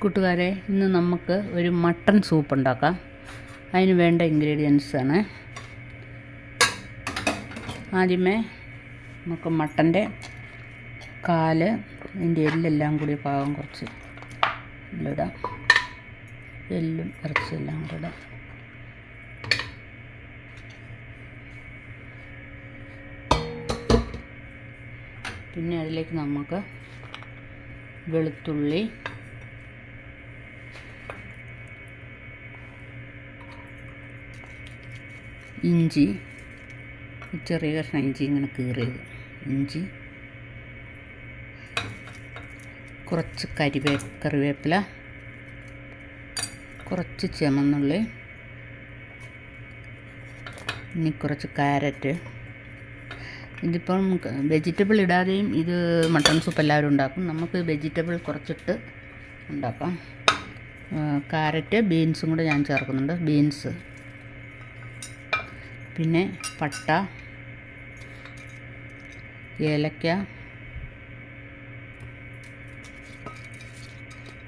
കൂട്ടുകാരെ, ഇന്ന് നമുക്ക് ഒരു മട്ടൺ സൂപ്പ് ഉണ്ടാക്കാം. അതിന് വേണ്ട ഇൻഗ്രീഡിയൻസ് ആണ്. ആദ്യമേ നമുക്ക് മട്ടൻ്റെ കാല്, അതിൻ്റെ എല്ലെല്ലാം കൂടി പാകം കുറച്ച് ഇടാം. എല്ലും ഇറച്ചിയെല്ലാം കൂടി ഇടാം. പിന്നെ അതിലേക്ക് നമുക്ക് വെളുത്തുള്ളി, ഇഞ്ചി, ചെറിയ കഷ്ണം ഇഞ്ചി ഇങ്ങനെ കീറിയത്, ഇഞ്ചി, കുറച്ച് കറിവേപ്പില, കുറച്ച് ചുമന്നുള്ളി, ഇനി കുറച്ച് ക്യാരറ്റ്. ഇതിപ്പം വെജിറ്റബിൾ ഇടാതെയും ഇത് മട്ടൺ സൂപ്പ് എല്ലാവരും ഉണ്ടാക്കും. നമുക്ക് വെജിറ്റബിൾ കുറച്ചിട്ട് ഉണ്ടാക്കാം. ക്യാരറ്റ്, ബീൻസും കൂടെ ഞാൻ ചേർക്കുന്നുണ്ട്. ബീൻസ്, പിന്നെ പട്ട, ഏലക്ക,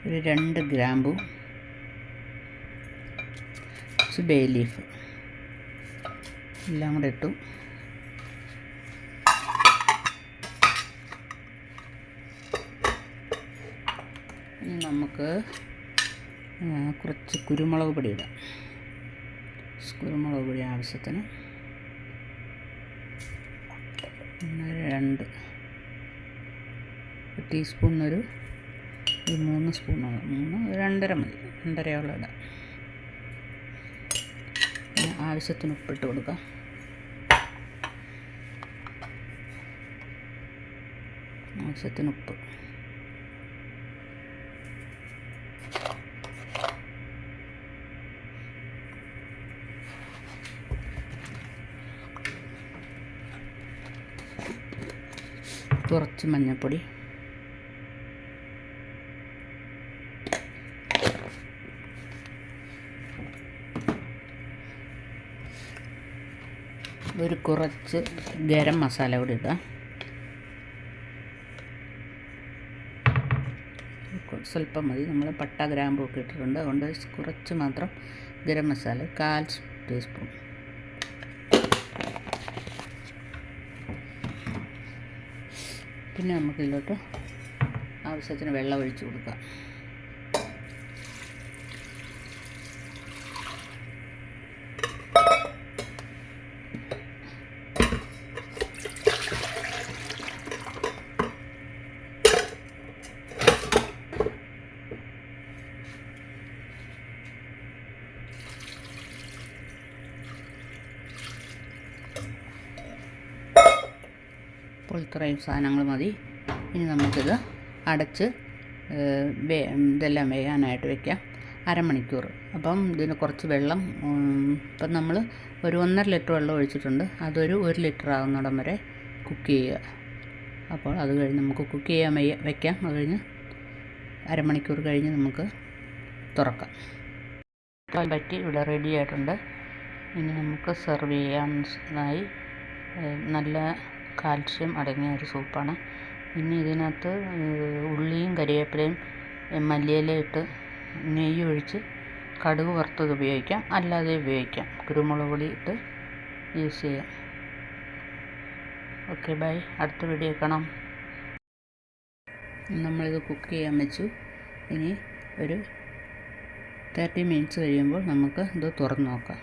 ഒരു 2 ഗ്രാമ്പു, കുറച്ച് ബേ ലീഫ് എല്ലാം കൂടെ ഇട്ടു. ഇനി നമുക്ക് കുറച്ച് കുരുമുളക് പൊടി ഇടാം. കുരുമുളക് പൊടി ആവശ്യത്തിന് 2 ടീസ്പൂണിനൊരു 3 സ്പൂണോളം, 2.5 മതി, 2.5 ഇടാം. പിന്നെ ആവശ്യത്തിന് ഉപ്പിട്ട് കൊടുക്കാം. ആവശ്യത്തിന് ഉപ്പ്. കുറച്ച് മഞ്ഞൾപ്പൊടി, ഒരു കുറച്ച് ഗരം മസാല കൂടി ഇടാം. സ്വല്പം മതി, നമ്മൾ പട്ട ഗ്രാമ്പും ഒക്കെ ഇട്ടിട്ടുണ്ട്. അതുകൊണ്ട് കുറച്ച് മാത്രം ഗരം മസാല, 1/4 ടീസ്പൂൺ. പിന്നെ നമുക്കിതിലോട്ട് ആവശ്യത്തിന് വെള്ളം ഒഴിച്ച് കൊടുക്കാം. ഇപ്പോൾ ഇത്രയും സാധനങ്ങൾ മതി. ഇനി നമുക്കിത് അടച്ച് ഇതെല്ലാം വേകാനായിട്ട് വയ്ക്കാം, 1/2 മണിക്കൂർ. അപ്പം ഇതിന് കുറച്ച് വെള്ളം, ഇപ്പം നമ്മൾ ഒരു 1.5 ലിറ്റർ വെള്ളം ഒഴിച്ചിട്ടുണ്ട്. അതൊരു 1 ലിറ്റർ ആകുന്നിടം വരെ കുക്ക് ചെയ്യുക. അപ്പോൾ അത് കഴിഞ്ഞ് നമുക്ക് കുക്ക് ചെയ്യാൻ വയ്ക്കാം. അത് കഴിഞ്ഞ് 1/2 മണിക്കൂർ കഴിഞ്ഞ് നമുക്ക് തുറക്കാം. പറ്റി ഇവിടെ റെഡി ആയിട്ടുണ്ട്. ഇനി നമുക്ക് സെർവ് ചെയ്യാനായി നല്ല കാൽഷ്യം അടങ്ങിയ ഒരു സൂപ്പാണ്. ഇനി ഇതിനകത്ത് ഉള്ളിയും കരിവേപ്പിലയും മല്ലിയില ഇട്ട് നെയ്യ് ഒഴിച്ച് കടുക് വറുത്തത് ഉപയോഗിക്കാം, അല്ലാതെ ഉപയോഗിക്കാം. കുരുമുളക് പൊടി ഇട്ട് യൂസ് ചെയ്യാം. Okay, by. അടുത്ത വീഡിയോ കാണാം. നമ്മളിത് കുക്ക് ചെയ്യാൻ വെച്ചു. ഇനി ഒരു 30 മിനിറ്റ്സ് കഴിയുമ്പോൾ നമുക്ക് ഇത് തുറന്ന് നോക്കാം.